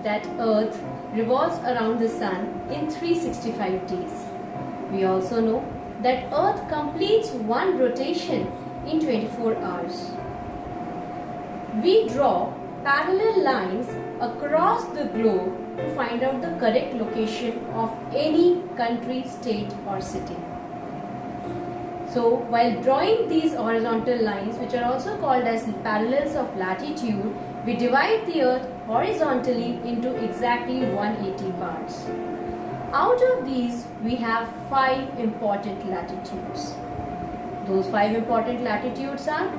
that Earth revolves around the Sun in 365 days. We also know that Earth completes one rotation in 24 hours. We draw parallel lines across the globe to find out the correct location of any country, state or city. So while drawing these horizontal lines, which are also called as parallels of latitude, we divide the Earth horizontally into exactly 180 parts. Out of these, we have 5 important latitudes. Those 5 important latitudes are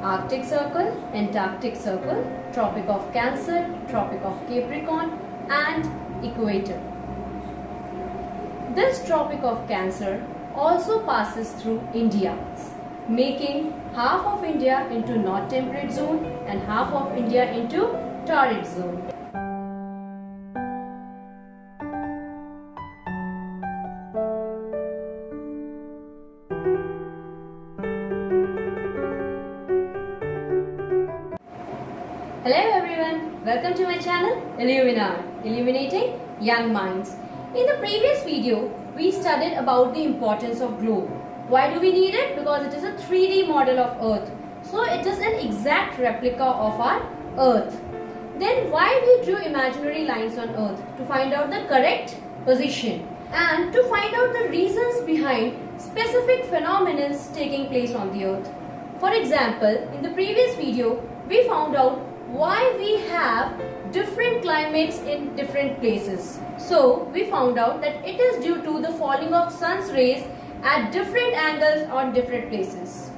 Arctic Circle, Antarctic Circle, Tropic of Cancer, Tropic of Capricorn and Equator. This Tropic of Cancer also passes through India, making half of India into North Temperate Zone and half of India into Torrid Zone. Hello everyone, welcome to my channel Illuminar, Illuminating Young Minds. In the previous video, we studied about the importance of globe. Why do we need it? Because it is a 3D model of Earth. So it is an exact replica of our Earth. Then why we drew imaginary lines on Earth? To find out the correct position and to find out the reasons behind specific phenomena taking place on the Earth. For example, in the previous video, we found out why we have different climates in different places. So we found out that it is due to the falling of sun's rays at different angles on different places.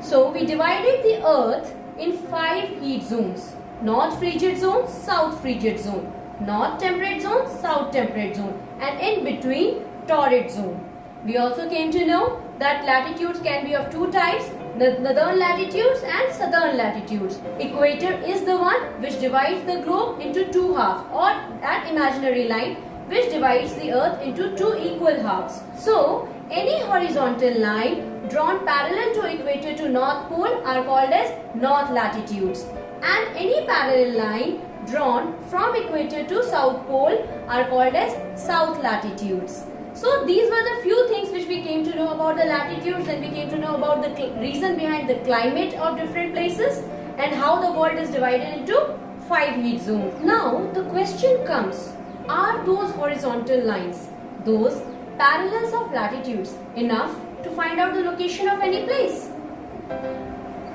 So we divided the Earth in 5 heat zones: North Frigid Zone, South Frigid Zone, North Temperate Zone, South Temperate Zone, and in between Torrid Zone. We also came to know that latitudes can be of 2 types: northern latitudes and southern latitudes. Equator is the one which divides the globe into 2 halves, or that imaginary line which divides the Earth into 2 equal halves. So any horizontal line drawn parallel to equator to North Pole are called as north latitudes, and any parallel line drawn from equator to South Pole are called as south latitudes. So these were the few things which we came to know about the latitudes, and we came to know about the reason behind the climate of different places and how the world is divided into 5 heat zones. Now the question comes, are those horizontal lines, those parallels of latitudes, enough to find out the location of any place?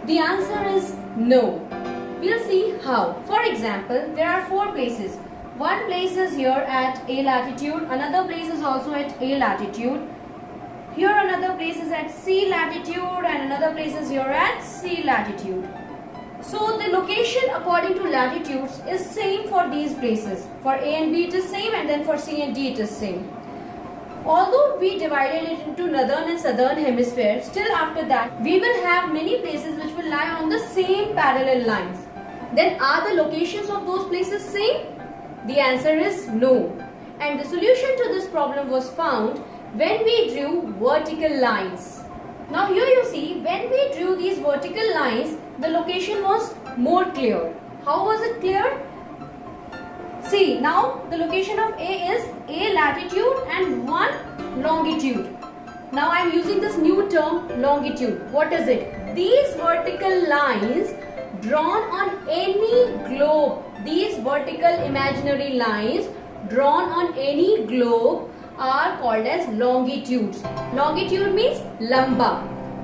The answer is no. We'll see how. For example, there are 4 places. One place is here at A latitude, another place is also at A latitude. Here another place is at C latitude and another place is here at C latitude. So the location according to latitudes is same for these places. For A and B it is same, and then for C and D it is same. Although we divided it into northern and southern hemisphere, still after that we will have many places which will lie on the same parallel lines. Then are the locations of those places same? The answer is no. And the solution to this problem was found when we drew vertical lines. Now here you see, when we drew these vertical lines, the location was more clear. How was it clear? See, now the location of A is A latitude and 1 longitude. Now I am using this new term longitude. What is it? These vertical lines drawn on any globe, these vertical imaginary lines drawn on any globe are called as longitudes. Longitude means लंबा.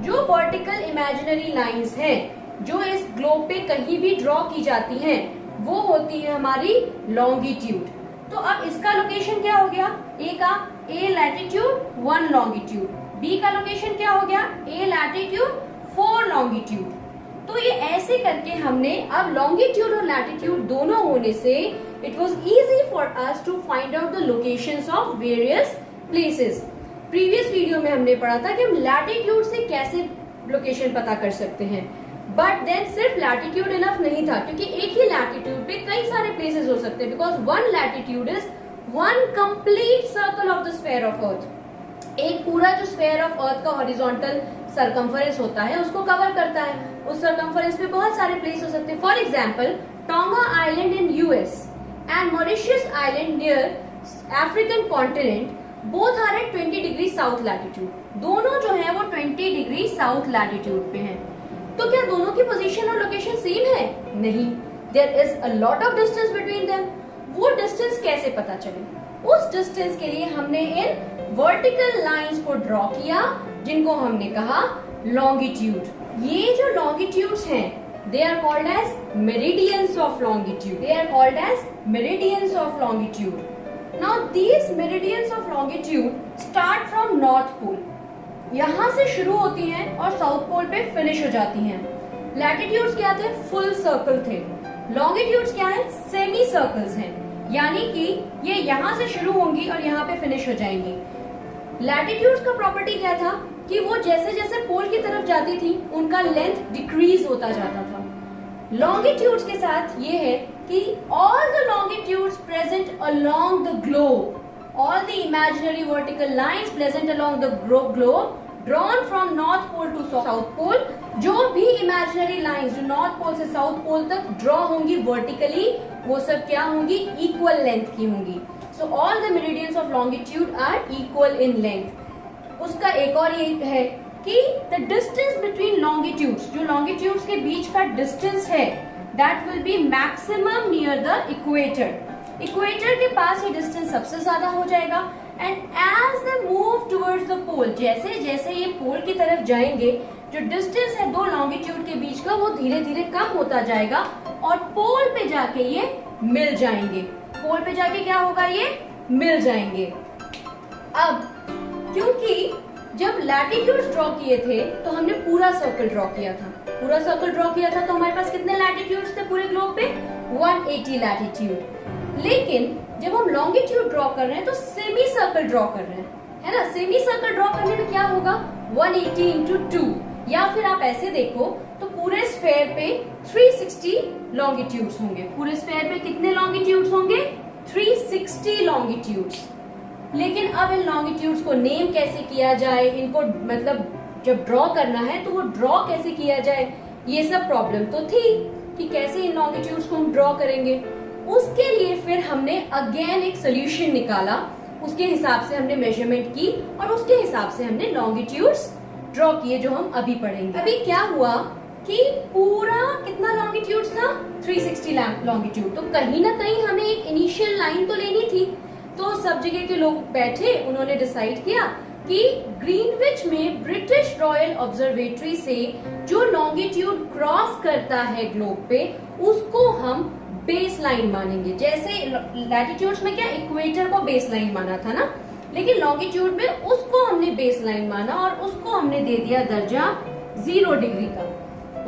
जो vertical imaginary lines हैं, जो इस globe पे कहीं भी draw की जाती हैं, वो होती है हमारी longitude. तो अब इसका लोकेशन क्या हो गया? A का A latitude 1 longitude, B का लोकेशन क्या हो गया? A latitude 4 longitude. तो ये ऐसे करके हमने अब लॉन्गिट्यूड और लैटिट्यूड दोनों होने से it was easy for us to find out the locations of various places. Previous video में हमने पढ़ा था कि हम लैटिट्यूड से कैसे लोकेशन पता कर सकते हैं, बट देन सिर्फ लैटिट्यूड इनफ नहीं था, क्योंकि एक ही लैटिट्यूड पे कई सारे प्लेसेस हो सकते हैं, because 1 latitude is 1 complete circle of the sphere of earth. एक पूरा जो स्फीयर ऑफ अर्थ का हॉरिजॉन्टल सरकमफरेंस होता है उसको कवर करता है. उस सरकमफरेंस पे बहुत सारे प्लेस हो सकते हैं. For example tonga island in US and Mauritius island near African continent both are at 20 degree south latitude. दोनों जो है वो 20 डिग्री साउथ लैटिट्यूड पे हैं. तो क्या दोनों की पोजीशन और लोकेशन सेम है? नहीं. There is a lot of distance between them. वो डिस्टेंस कैसे पता चले? उस डिस्टेंस के लिए हमने इन वर्टिकल लाइंस को ड्रॉ किया जिनको हमने कहा लॉन्गिट्यूड. ये जो लॉन्गिट्यूड्स हैं they are called as meridians of longitude. They are called as meridians of longitude. Now these meridians of longitude start from north pole. यहाँ से शुरू होती हैं और साउथ पोल पे फिनिश हो जाती हैं. लैटिट्यूड्स क्या थे? फुल सर्कल थे. लॉन्गिट्यूड्स क्या है? सेमी सर्कल्स हैं. यानी कि ये यहाँ से शुरू होंगी और यहाँ पे फिनिश हो जाएंगी. लैटिट्यूड्स का प्रॉपर्टी क्या था कि वो जैसे जैसे पोल की तरफ जाती थी उनका लेंथ डिक्रीज होता जाता था. लॉन्गिट्यूड्स के साथ ये है कि all the longitudes present along the globe, all the imaginary vertical lines present along the globe drawn from north pole to south pole. जो भी इमेजिनरी लाइंस जो नॉर्थ पोल से साउथ पोल तक ड्रॉ होंगी वर्टिकली, वो सब क्या होंगी? इक्वल लेंथ की होंगी. So all the meridians of longitude are equal in length. उसका एक और ये है कि द डिस्टेंस बिटवीन लॉन्गिट्यूड्स, जो लॉन्गिट्यूड्स के बीच का डिस्टेंस है, that will be maximum near the equator. Equator के पास ये डिस्टेंस सबसे ज्यादा हो जाएगा. And as they move towards the pole, जैसे जैसे ये पोल की तरफ जाएंगे, जो डिस्टेंस है दो लॉन्गिट्यूड के बीच का वो धीरे धीरे कम होता जाएगा और पोल पे जाके ये मिल जाएंगे. पोल पे जाके क्या होगा? ये मिल जाएंगे. अब क्योंकि जब लैटिट्यूड्स ड्रॉ किए थे तो हमने पूरा सर्कल ड्रॉ किया था. पूरा सर्कल ड्रॉ किया था तो हमारे पास कितने लैटिट्यूड्स थे पूरे ग्लोब पे? 180 लैटिट्यूड. लेकिन जब हम लॉन्गिट्यूड ड्रॉ कर रहे हैं तो सेमी सर्कल ड्रॉ कर रहे हैं, है ना. सेमी सर्कल ड्रॉ करने में क्या होगा? 180 इंटू 2, या फिर आप ऐसे देखो तो पूरे स्फेयर पे 360 लॉन्गिट्यूड्स होंगे. पूरे स्फेयर पे कितने लॉन्गिट्यूड्स होंगे? 360 लॉन्गिट्यूड्स. लेकिन अब इन लॉन्गिट्यूड्स को नेम कैसे किया जाए, इनको मतलब जब ड्रॉ करना है तो वो ड्रॉ कैसे किया जाए, ये सब प्रॉब्लम तो थी कि कैसे इन लॉन्गिट्यूड्स को हम ड्रॉ करेंगे. उसके लिए फिर हमने अगेन एक सोल्यूशन निकाला. उसके हिसाब से हमने मेजरमेंट की और उसके हिसाब से हमने लॉन्गिट्यूड्स ड्रॉ किए जो हम अभी पढ़ेंगे. अभी क्या हुआ कि पूरा कितना लॉन्गिट्यूड्स था? 360 लॉन्गिट्यूड. तो कहीं ना कहीं हमें एक इनिशियल लाइन तो लेनी थी. तो सब जगह के लोग बैठे, उन्होंने डिसाइड किया कि ग्रीनविच में ब्रिटिश रॉयल ऑब्जर्वेटरी से जो लॉन्गिट्यूड क्रॉस करता है ग्लोब पे, उसको हम बेस लाइन मानेंगे. जैसे लैटिट्यूड्स में क्या इक्वेटर को बेस लाइन माना था ना, लेकिन लॉन्गिट्यूड में उसको हमने बेस लाइन माना और उसको हमने दे दिया दर्जा 0 डिग्री का.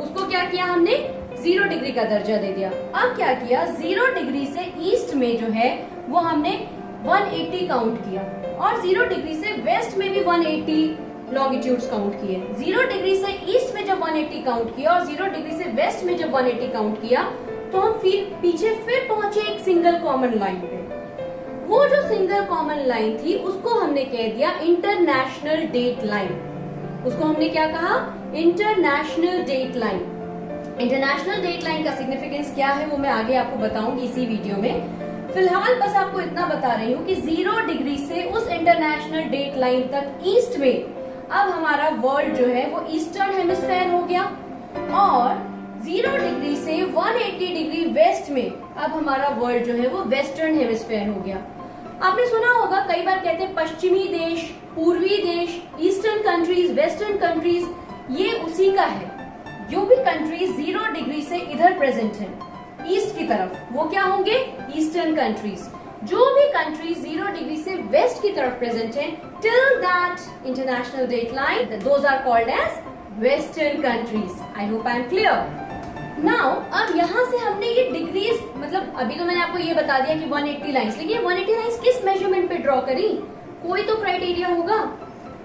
उसको क्या किया हमने? 0 डिग्री का दर्जा दे दिया. अब क्या किया? 0 डिग्री से ईस्ट में जो है वो हमने 180 काउंट किया और 0 डिग्री से वेस्ट में भी 180 लॉन्गिट्यूड्स काउंट किए. 0 डिग्री से ईस्ट में जब 180 काउंट किया और 0 डिग्री से वेस्ट में जब 180 काउंट किया तो हम फिर पीछे पहुंचे एक सिंगल कॉमन लाइन पे. वो जो सिंगल कॉमन लाइन थी उसको हमने कह दिया इंटरनेशनल डेट लाइन. उसको हमने क्या कहा? International date line. International date line का सिग्निफिकेंस क्या है वो मैं आगे आपको बताऊंगी इसी वीडियो में. फिलहाल बस आपको इतना बता रही हूँ कि 0 डिग्री से उस इंटरनेशनल डेट लाइन तक ईस्ट में अब हमारा वर्ल्ड जो है वो ईस्टर्न हेमिस्फेयर हो गया और 0 डिग्री से 180 डिग्री वेस्ट में अब हमारा वर्ल्ड जो है वो वेस्टर्न हेमिस्फेयर हो गया. आपने सुना होगा कई बार कहते हैं पश्चिमी देश, पूर्वी देश, ईस्टर्न कंट्रीज, वेस्टर्न कंट्रीज, ये उसी का है. जो भी कंट्रीज 0 डिग्री से इधर प्रेजेंट है ईस्ट की तरफ, वो क्या होंगे? Eastern countries. जो भी कंट्रीज 0 डिग्री से वेस्ट की तरफ प्रेजेंट है till that international date line, those are called as western countries. I hope I am clear. Now अब यहाँ से हमने ये डिग्रीज, मतलब अभी तो मैंने आपको ये बता दिया कि 180 लाइंस, लेकिन 180 लाइंस किस मेजरमेंट पे ड्रॉ करी? कोई तो क्राइटेरिया होगा.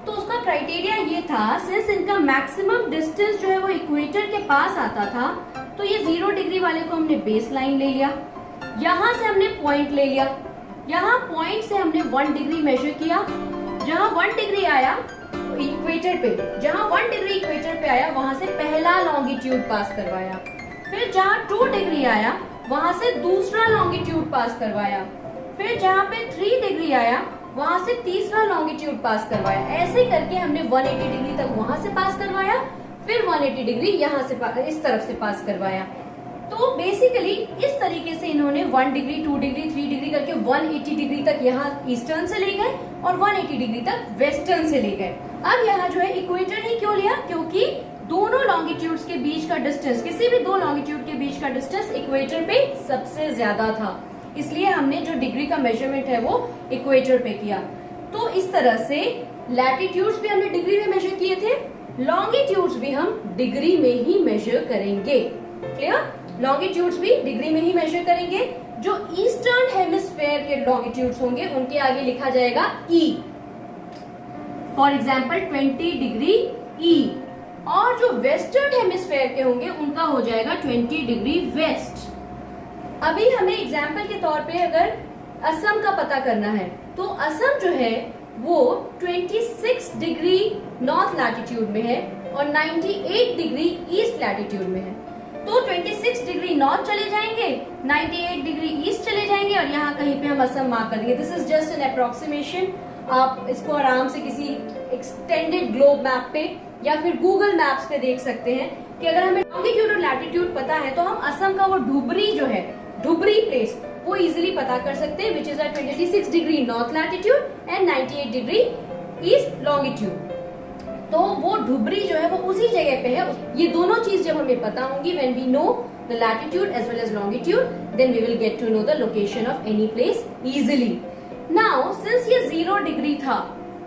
तो उसका क्राइटेरिया ये था, सिंस इनका मैक्सिमम डिस्टेंस जो है वो इक्वेटर के पास आता था, तो ये 0 डिग्री वाले को हमने बेस लाइन ले लिया. यहाँ से हमने पॉइंट ले लिया. यहाँ पॉइंट से हमने 1 डिग्री मेजर किया. जहाँ 1 डिग्री आया इक्वेटर पे, जहाँ 1 डिग्री इक्वेटर पे आया वहां से पहला लॉन्गिट्यूड पास करवाया. फिर जहाँ 2 डिग्री आया वहां से दूसरा लॉन्गिट्यूड पास करवाया, फिर जहाँ पे 3 डिग्री आया वहां से तीसरा लॉन्गिट्यूड पास करवाया। ऐसे करके हमने 180 डिग्री तक वहां से पास करवाया, फिर 180 डिग्री यहाँ से इस तरफ से पास करवाया। तो बेसिकली इस तरीके से इन्होंने 1 डिग्री, 2 डिग्री, 3 डिग्री करके 180 डिग्री तक यहाँ ईस्टर्न से ले गए और 180 डिग्री तक वेस्टर्न से ले गए। अब यहाँ जो है इक्वेटर ही क्यों लिया, क्योंकि दोनों लॉन्गिट्यूड्स के बीच का डिस्टेंस, किसी भी दो लॉन्गिट्यूड के बीच का डिस्टेंस इक्वेटर पे सबसे ज्यादा था, इसलिए हमने जो डिग्री का मेजरमेंट है वो इक्वेटर पे किया। तो इस तरह से लैटिट्यूड्स भी हमने डिग्री में मेजर किए थे, लॉन्गिट्यूड्स भी हम डिग्री में ही मेजर करेंगे। क्लियर? लॉन्गिट्यूड्स भी डिग्री में ही मेजर करेंगे। जो ईस्टर्न हेमिस्फेयर के लॉन्गिट्यूड्स होंगे उनके आगे लिखा जाएगा ई, फॉर एग्जाम्पल 20 डिग्री ई, और जो वेस्टर्न हेमिस्फेयर के होंगे उनका हो जाएगा 20 डिग्री वेस्ट। अभी हमें एग्जाम्पल के तौर पे अगर असम का पता करना है तो असम जो है वो 26 डिग्री नॉर्थ लैटिट्यूड में है और 98 डिग्री ईस्ट लैटिट्यूड में है। तो 26 डिग्री नॉर्थ चले जाएंगे, 98 डिग्री ईस्ट चले जाएंगे और यहाँ कहीं पे हम असम मार्क कर देंगे। This is just an approximation. आप इसको आराम से किसी एक्सटेंडेड ग्लोब मैप पे या फिर गूगल मैप्स पे देख सकते हैं कि अगर हमें लॉन्गिट्यूड और लैटिट्यूड पता है तो हम असम का वो धुबरी जो है, धुबरी प्लेस, वो इजीली पता कर सकते हैं, which is at 26 degree north latitude and 98 degree east longitude. तो वो धुबरी जो है वो उसी जगह पे है। ये दोनों चीज जब हमें पता होंगी, when we know the latitude as well as longitude, then we will get to know the location of any place easily. Now since ये 0 डिग्री था,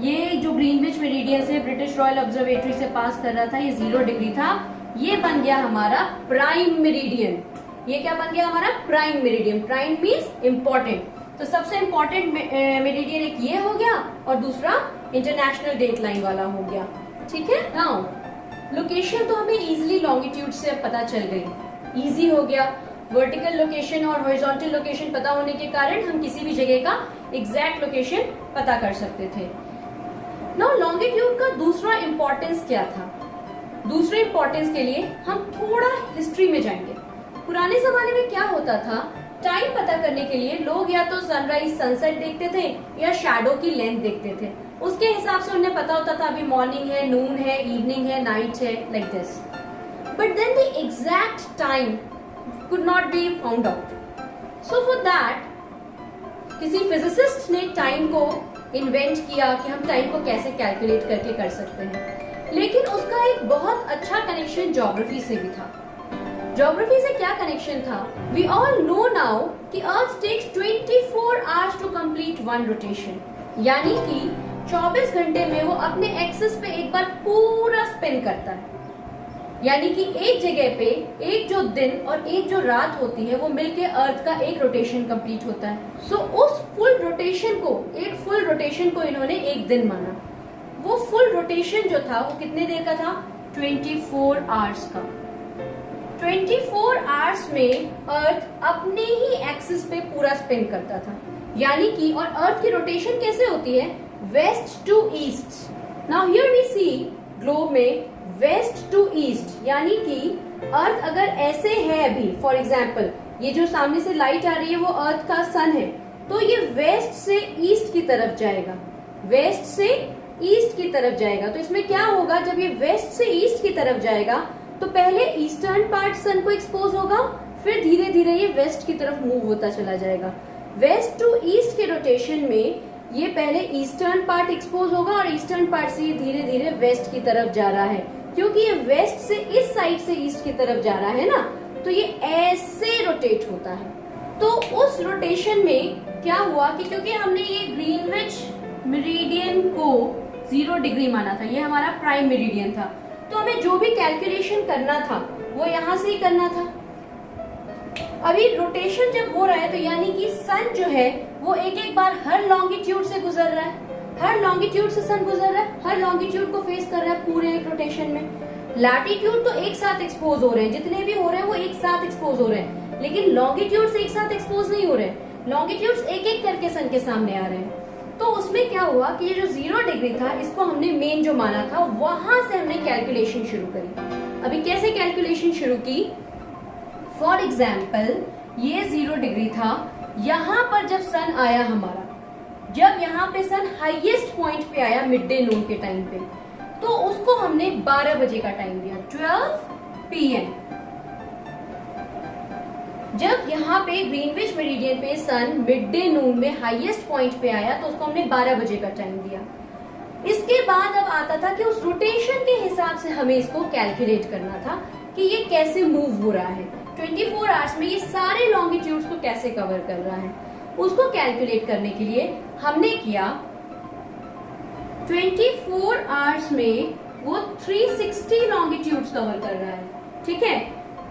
ये जो ग्रीनविच मेरिडियन से ब्रिटिश रॉयल ऑब्जर्वेटरी से पास कर रहा था, ये 0 डिग्री था, ये बन गया हमारा प्राइम मेरिडियन। ये क्या बन गया हमारा? Prime meridian. Prime means important. तो सबसे इम्पोर्टेंट मेरिडियन एक ये हो गया और दूसरा इंटरनेशनल डेट लाइन वाला हो गया। ठीक है। नाउ लोकेशन तो हमें इजीली लॉन्गिट्यूड से पता चल गई, इजी हो गया। वर्टिकल लोकेशन और हॉरिजॉन्टल लोकेशन पता होने के कारण हम किसी भी जगह का एग्जैक्ट लोकेशन पता कर सकते थे। नाउ लॉन्गिट्यूड का दूसरा इंपॉर्टेंस क्या था? दूसरे इंपॉर्टेंस के लिए हम थोड़ा हिस्ट्री में जाएंगे। पुराने जमाने में क्या होता था, टाइम पता करने के लिए लोग या तो सनराइज सनसेट देखते थे या शैडो की लेंथ देखते थे। उसके हिसाब से उन्हें पता होता था अभी मॉर्निंग है, नून है, इवनिंग है, नाइट है, like this. But then the exact time could not be found out. So for that, किसी फिजिसिस्ट ने टाइम को इन्वेंट किया कि हम टाइम को कैसे कैलकुलेट करके कर सकते हैं। लेकिन उसका एक बहुत अच्छा कनेक्शन ज्योग्राफी से भी था। ज्योग्राफी से क्या कनेक्शन था? We all know now कि अर्थ takes 24 hours to complete one rotation, यानी कि 24 घंटे में वो अपने एक्सिस पे एक बार पूरा स्पिन करता है। यानी कि एक जगह पे एक जो दिन और एक जो रात होती है वो मिलके अर्थ का एक रोटेशन कंप्लीट होता है। सो उस फुल रोटेशन को, एक फुल रोटेशन को इन्होंने एक दिन माना। वो फुल रोटेशन जो था वो कितने देर का था? 24 आवर्स का। 24 आवर्स में अर्थ अपने ही एक्सिस पे पूरा स्पिन करता था। यानी कि और अर्थ की रोटेशन कैसे होती है? West to east. Now here we see globe में वेस्ट टू ईस्ट, यानी कि अर्थ अगर ऐसे है अभी, फॉर एग्जाम्पल ये जो सामने से लाइट आ रही है वो अर्थ का सन है, तो ये वेस्ट से ईस्ट की तरफ जाएगा, वेस्ट से ईस्ट की तरफ जाएगा। तो इसमें क्या होगा, जब ये वेस्ट से ईस्ट की तरफ जाएगा तो पहले ईस्टर्न पार्ट सन को एक्सपोज होगा, फिर धीरे धीरे ये वेस्ट की तरफ मूव होता चला जाएगा। वेस्ट टू ईस्ट के रोटेशन में ये पहले ईस्टर्न पार्ट एक्सपोज होगा और ईस्टर्न पार्ट से ये धीरे धीरे वेस्ट की तरफ जा रहा है। क्योंकि ये वेस्ट से इस साइड से ईस्ट की तरफ जा रहा है ना, तो ये ऐसे रोटेट होता है। तो उस रोटेशन में क्या हुआ कि क्योंकि हमने ये ग्रीनविच मेरिडियन को 0 डिग्री माना था, ये हमारा प्राइम मेरिडियन था, तो हमें जो भी कैलकुलेशन करना था वो यहाँ से ही करना था। अभी रोटेशन जब हो रहा है तो यानी कि सन जो है वो एक एक बार हर लॉन्गिट्यूड से गुजर रहा है, हर लॉन्गिट्यूड से सन गुजर रहा है, हर लॉन्गिट्यूड को फेस कर रहा है पूरे एक रोटेशन में। लैटिट्यूड तो एक साथ एक्सपोज हो रहे हैं, जितने भी हो रहे हैं वो एक साथ एक्सपोज हो रहे हैं, लेकिन लॉन्गिट्यूड से एक साथ एक्सपोज नहीं हो रहे हैं, लॉन्गिट्यूड्स एक एक करके सन के सामने आ रहे हैं। तो उसमें क्या हुआ कि ये जो 0 डिग्री था इसको हमने मेन जो माना था वहां से हमने कैलकुलेशन शुरू करी। अभी कैसे कैलकुलेशन शुरू की? फॉर एग्जाम्पल ये 0 डिग्री था। यहाँ पर जब सन आया हमारा, जब यहाँ पे सन हाईएस्ट पॉइंट पे आया मिड डे नून के टाइम पे, तो उसको हमने 12 बजे का टाइम दिया, 12 PM। जब यहाँ पे ग्रीनविच मेरिडियन पे सन मिड डे नून में हाईएस्ट पॉइंट पे आया तो उसको हमने 12 बजे का टाइम दिया। इसके बाद अब आता था कि उस रोटेशन के हिसाब से हमें इसको कैलकुलेट करना था कि ये कैसे मूव हो रहा है, 24 आवर्स में ये सारे लॉन्गिट्यूड्स को कैसे कवर कर रहा है। उसको कैलकुलेट करने के लिए हमने किया 24 आवर्स में वो 360 लॉन्गिट्यूड्स कवर कर रहा है, ठीक है।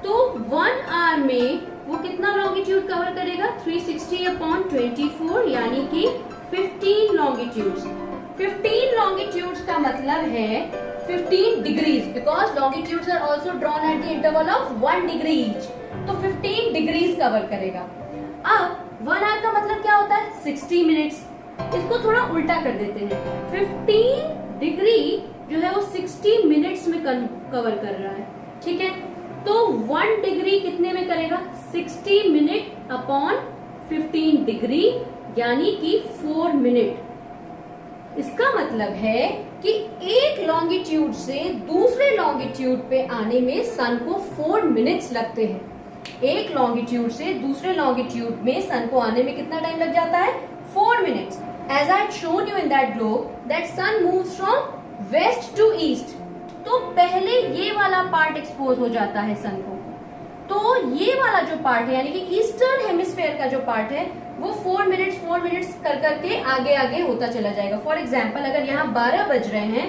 तो 1 आवर में वो कितना लॉन्गिट्यूड कवर करेगा, 360 अपॉन 24 यानी कि 15 लॉन्गिट्यूड्स। 15 लॉन्गिट्यूड्स का मतलब है 15 degrees, because longitudes are also drawn at the interval of 1 degree each, तो 15 डिग्रीज कवर करेगा। अब 1 आवर का मतलब क्या होता है, 60 मिनट्स। इसको थोड़ा उल्टा कर देते हैं, 15 डिग्री जो है वो 60 मिनट्स में कवर कर रहा है, ठीक है। तो 1 डिग्री कितने में करेगा, 60 मिनट अपॉन 15 डिग्री यानी कि 4 मिनट। इसका मतलब है कि एक लॉन्गिट्यूड से दूसरे लॉन्गिट्यूड पे आने में सन को 4 मिनट्स लगते हैं। एक लॉन्गिट्यूड से दूसरे लॉन्गिट्यूड में सन को आने में कितना टाइम लग जाता है, 4 minutes. As I shown you in that globe that sun moves from west to east, तो पहले ये वाला पार्ट एक्सपोज हो जाता है सन को, तो ये वाला जो पार्ट है यानी कि ईस्टर्न हेमिस्फेयर का जो पार्ट है वो 4 मिनट्स कर करके आगे आगे होता चला जाएगा। फॉर एग्जाम्पल अगर यहाँ 12 बज रहे हैं,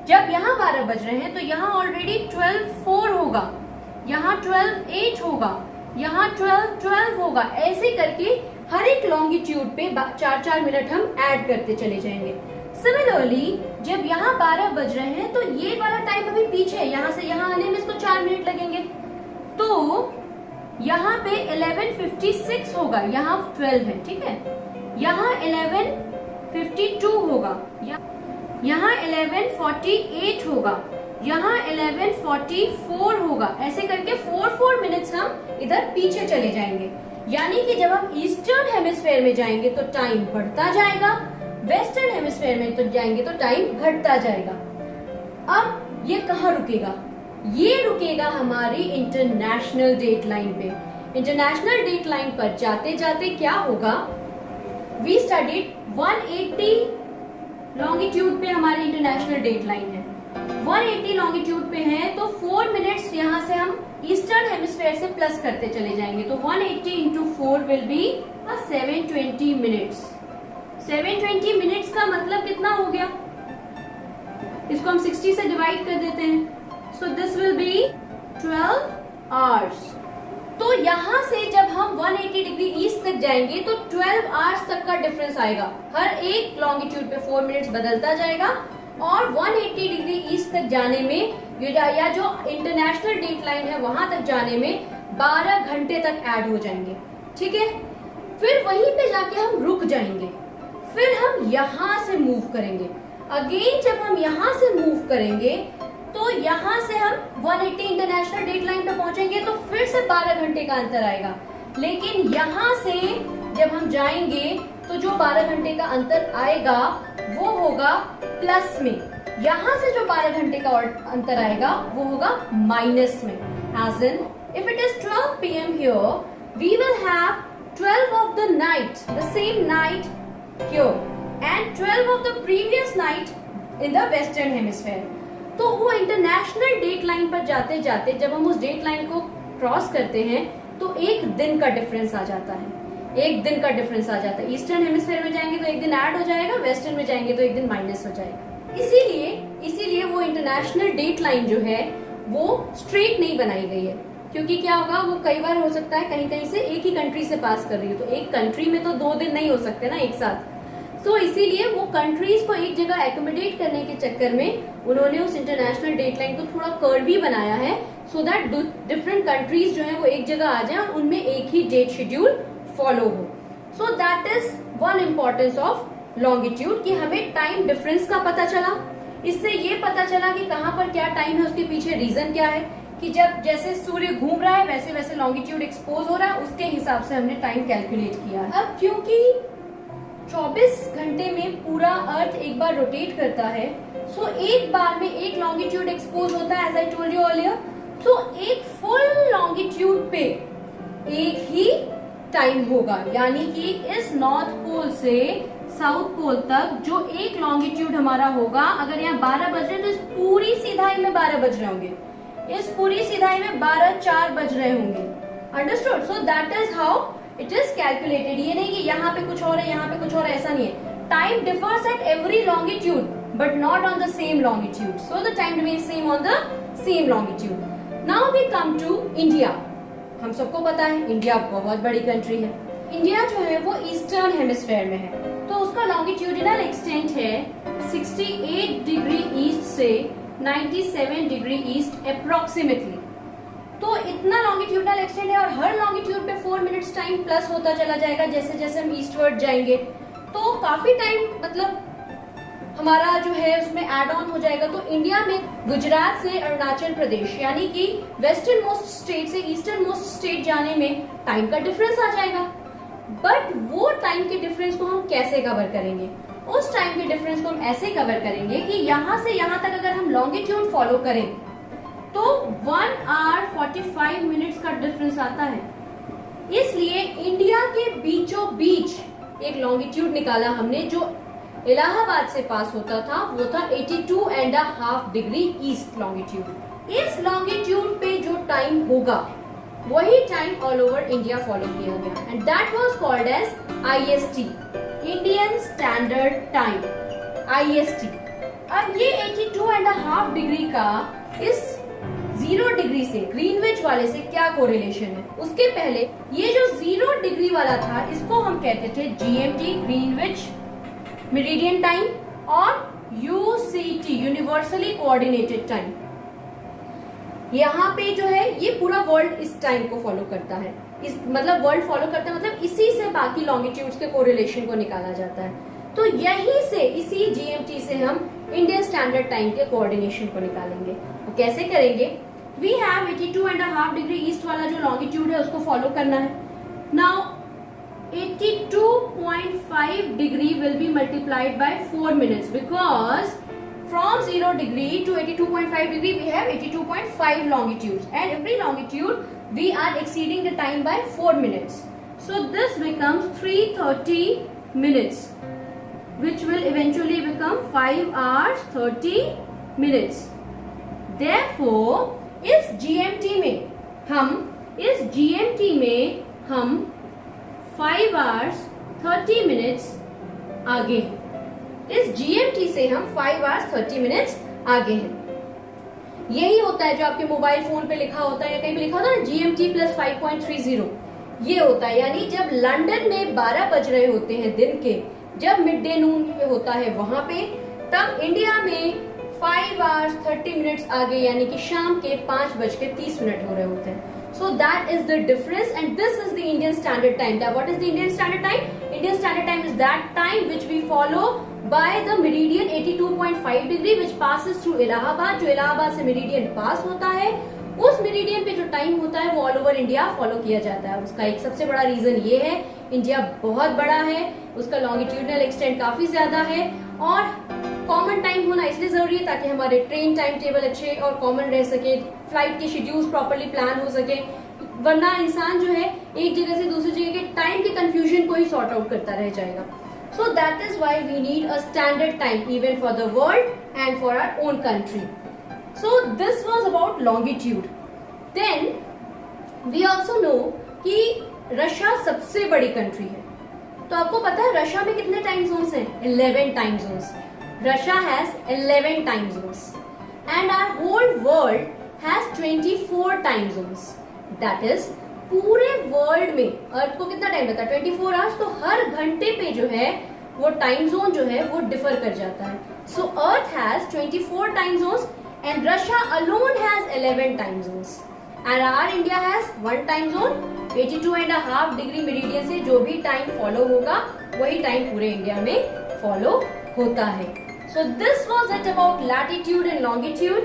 जब यहाँ 12 बज रहे हैं तो यहाँ ऑलरेडी 12:04 होगा, यहाँ 12:08 होगा, यहाँ 12:12 होगा, ऐसे करके हर एक लॉन्गिट्यूड पे 4-4 मिनट हम ऐड करते चले जाएंगे। सिमिलरली जब यहाँ 12 बज रहे हैं तो ये वाला टाइम अभी पीछे है, यहाँ से यहाँ आने में इसको 4 मिनट लगेंगे, तो यहाँ पे 11:56 होगा, यहाँ 12 है, ठीक है। यहाँ 11:52 होगा, यहाँ 11:48 होगा, यहाँ 11:44 होगा, ऐसे करके 4 मिनट्स हम इधर पीछे चले जाएंगे। यानी कि जब हम ईस्टर्न हेमिस्फेयर में जाएंगे तो टाइम बढ़ता जाएगा, वेस्टर्न हेमिस्फेयर में तो जाएंगे तो टाइम घटता जाएगा। अब ये कहाँ रुकेगा, ये रुकेगा हमारी इंटरनेशनल डेट लाइन पे। इंटरनेशनल डेट लाइन पर जाते जाते क्या होगा, वी स्टडीड 180 लॉन्गिट्यूड पे हमारी इंटरनेशनल डेट लाइन है, 180 लॉन्गिट्यूड पे है, तो 4 मिनट्स यहाँ से हम ईस्टर्न हेमिस्फेयर से प्लस करते चले जाएंगे, तो 180 into 4 will be 720 minutes. 720 minutes का मतलब कितना हो गया, इसको हम 60 से डिवाइड कर देते हैं, so this will be 12 hours. तो यहाँ से जब हम 180 डिग्री ईस्ट तक जाएंगे तो 12 आवर्स तक का डिफरेंस आएगा, हर एक लॉन्गिट्यूड पे 4 मिनट्स बदलता जाएगा, और 180 डिग्री ईस्ट तक जाने में या जो इंटरनेशनल डेट लाइन है वहां तक जाने में 12 घंटे तक ऐड हो जाएंगे, ठीक है। फिर वहीं पे जाके हम रुक जाएंगे, फिर हम यहाँ से मूव करेंगे। अगेन जब हम यहाँ से मूव करेंगे तो यहाँ से हम 180 इंटरनेशनल डेट लाइन पे पहुंचेंगे तो फिर से 12 घंटे का अंतर आएगा। लेकिन यहाँ से जब हम जाएंगे तो जो 12 घंटे का अंतर आएगा वो होगा प्लस में, यहाँ से जो 12 घंटे का अंतर आएगा वो होगा माइनस में। As in if it is 12 PM here, we will have 12 of the night, the same night here, and 12 of the previous night in the western hemisphere. तो वो इंटरनेशनल डेट लाइन पर जाते जाते जब हम उस डेट लाइन को cross करते हैं तो एक दिन का डिफरेंस आ जाता है, एक दिन का डिफरेंस आ जाता है। ईस्टर्न हेमिस्फेयर में जाएंगे तो एक दिन ऐड हो जाएगा, वेस्टर्न में जाएंगे तो एक दिन माइनस हो जाएगा। इसीलिए वो इंटरनेशनल डेट लाइन जो है वो स्ट्रेट नहीं बनाई गई है, क्योंकि क्या होगा, वो कई बार हो सकता है कहीं कहीं से एक ही कंट्री से पास कर रही है, तो एक कंट्री में तो 2 दिन नहीं हो सकते ना एक साथ। तो इसीलिए वो कंट्रीज को एक जगह एकोमोडेट करने के चक्कर में उन्होंने उस इंटरनेशनल डेट लाइन को थोड़ा कर्वी बनाया है, सो दैट डिफरेंट कंट्रीज जो है वो एक जगह आ जाए और उनमें एक ही डेट शेड्यूल फॉलो हो। सो that is one importance of longitude कि हमें टाइम डिफरेंस का पता चला। इससे ये पता चला कि कहाँ पर क्या टाइम है, उसके पीछे रीजन क्या है, कि जब जैसे सूर्य घूम रहा है वैसे वैसे लॉन्गिट्यूड एक्सपोज हो रहा है, उसके हिसाब से हमने टाइम कैलकुलेट किया। अब क्योंकि 24 घंटे में पूरा अर्थ एक बार रोटेट करता है, सो एक बार में एक लॉन्गिट्यूड एक्सपोज होता है, as I told you earlier. So एक फुल लॉन्गिट्यूड पे एक ही टाइम होगा, यानी कि इस नॉर्थ पोल से साउथ पोल तक जो एक लॉन्गिट्यूड हमारा होगा, अगर यहाँ 12 बज रहे हैं तो इस पूरी सीधाई में 12 बज रहे होंगे, इस पूरी सीधाई में 12:04 बज रहे होंगे। Understood? So that is how it is calculated. ये नहीं कि यहाँ पे कुछ और है, यहाँ पे कुछ और है, ऐसा नहीं है। Time differs at every longitude but not on the same longitude, so the time remains same on the same longitude. Now we come to India. हम सबको पता है इंडिया बहुत बड़ी कंट्री है। इंडिया जो है वो ईस्टर्न हेमिस्फेयर में है, तो उसका लॉन्गिट्यूडिनल एक्सटेंट है 68 डिग्री ईस्ट से 97 डिग्री ईस्ट अप्रोक्सीमेटली। तो इतना लॉन्गिट्यूडनल एक्सटेंट है और हर लॉन्गिट्यूड पे 4 मिनट्स टाइम प्लस होता चला जाएगा जैसे जैसे हम ईस्टवर्ड जाएंगे। तो काफी टाइम मतलब हमारा जो है उसमें एड ऑन हो जाएगा। तो इंडिया में गुजरात से अरुणाचल प्रदेश यानी कि वेस्टर्न मोस्ट स्टेट से ईस्टर्न मोस्ट स्टेट जाने में टाइम का डिफरेंस आ जाएगा। बट वो टाइम के डिफरेंस को हम कैसे कवर करेंगे? उस टाइम के डिफरेंस को हम ऐसे कवर करेंगे कि यहाँ से यहाँ तक अगर हम लॉन्गिट्यूड फॉलो करें तो 1 आवर 45 मिनट्स का डिफरेंस आता है। इसलिए इंडिया के बीचों बीच एक लॉन्गिट्यूड निकाला हमने जो इलाहाबाद से पास होता था, वो था 82.5 डिग्री ईस्ट लॉन्गिट्यूड। इस लॉन्गिट्यूड पे जो टाइम होगा वही time all over India follow किया गया and that was called as IST, Indian standard time, IST। अब ये 82.5 डिग्री का इस 0 डिग्री से ग्रीनविच वाले से क्या कोरिलेशन है? उसके पहले ये जो 0 डिग्री वाला था इसको हम कहते थे GMT, ग्रीनविच मेरिडियन टाइम, और UCT, यूनिवर्सली कोऑर्डिनेटेड टाइम। यहाँ पे जो है ये पूरा वर्ल्ड इस टाइम को फॉलो करता है, इस मतलब वर्ल्ड फॉलो करता है, मतलब इसी से बाकी लॉन्गिट्यूड्स के कोरिलेशन को निकाला जाता है। तो यहीं से इसी GMT से हम इंडियन स्टैंडर्ड टाइम के कोऑर्डिनेशन को निकालेंगे। तो कैसे करेंगे? वी हैव 82.5 डिग्री ईस्ट वाला जो लॉन्गिट्यूड है उसको फॉलो करना है। Now 82.5 degree will be multiplied by 4 minutes because from 0 degree to 82.5 degree we have 82.5 longitudes and every longitude we are exceeding the time by 4 minutes. So this becomes 330 minutes which will eventually become 5 hours 30 minutes. Therefore इस GMT में हम 5 hours 30 minutes आगे हैं। इस GMT से हम 5 hours 30 minutes आगे हैं। यही होता है जो आपके मोबाइल फोन पे लिखा होता है या कहीं पे लिखा होता है ना, GMT + 5.30, ये होता है। यानी जब लंदन में 12 बज रहे होते हैं दिन के, जब मिड डे नून पे होता है वहां पे, तब इंडिया में 5 hours 30 minutes आगे यानी कि शाम के 5:30 हो रहे होते हैं। So that is the difference and this is the Indian Standard Time. Now what is the Indian Standard Time? Indian Standard Time is that time which we follow by the meridian 82.5 degree which passes through Allahabad. जो इलाहाबाद से meridian पास होता है, उस meridian पे जो time होता है वो all over India follow किया जाता है। उसका एक सबसे बड़ा reason ये है, इंडिया बहुत बड़ा है, उसका longitudinal extent काफी ज्यादा है और कॉमन टाइम होना इसलिए जरूरी है ताकि हमारे ट्रेन टाइम टेबल अच्छे और कॉमन रह सके, फ्लाइट के शेड्यूल्स प्रॉपर्ली प्लान हो सके, वरना इंसान जो है एक जगह से दूसरी जगह के टाइम के कंफ्यूजन को ही सॉर्ट आउट करता रह जाएगा। So that is why we need a standard time even for the world and for our own country. So this was about longitude. Then we also know कि Russia सबसे बड़ी country है। तो आपको पता है रशिया में कितने टाइम जोन्स हैं? 11 time Jones. Russia has 11 time zones and our whole world has 24 time zones. That is, पूरे वर्ल्ड में अर्थ को कितना टाइम रहता है? 24 आवर्स। तो हर घंटे पे जो है वो टाइम जोन जो है वो डिफर कर जाता है। So earth has 24 time zones and Russia alone has 11 time zones and our India has 1 time zone. 82.5 degree meridian से जो भी टाइम फॉलो होगा वही टाइम पूरे इंडिया में फॉलो होता है। So this was it about latitude and longitude.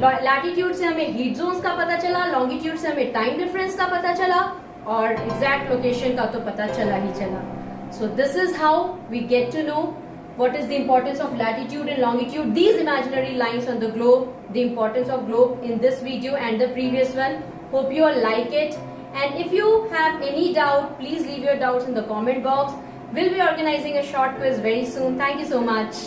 Latitude से हमें हीट जोन्स का पता चला, लॉन्गिट्यूड से हमें टाइम डिफरेंस का पता चला, और एग्जैक्ट लोकेशन का तो पता चला ही चला. So this is how we get to know what is the importance of latitude and longitude, these imaginary lines on the globe, the importance of globe in this video and the previous one. Hope you all like it, and if you have any doubt, please leave your doubts in the comment box. We'll be organizing a short quiz very soon. Thank you so much.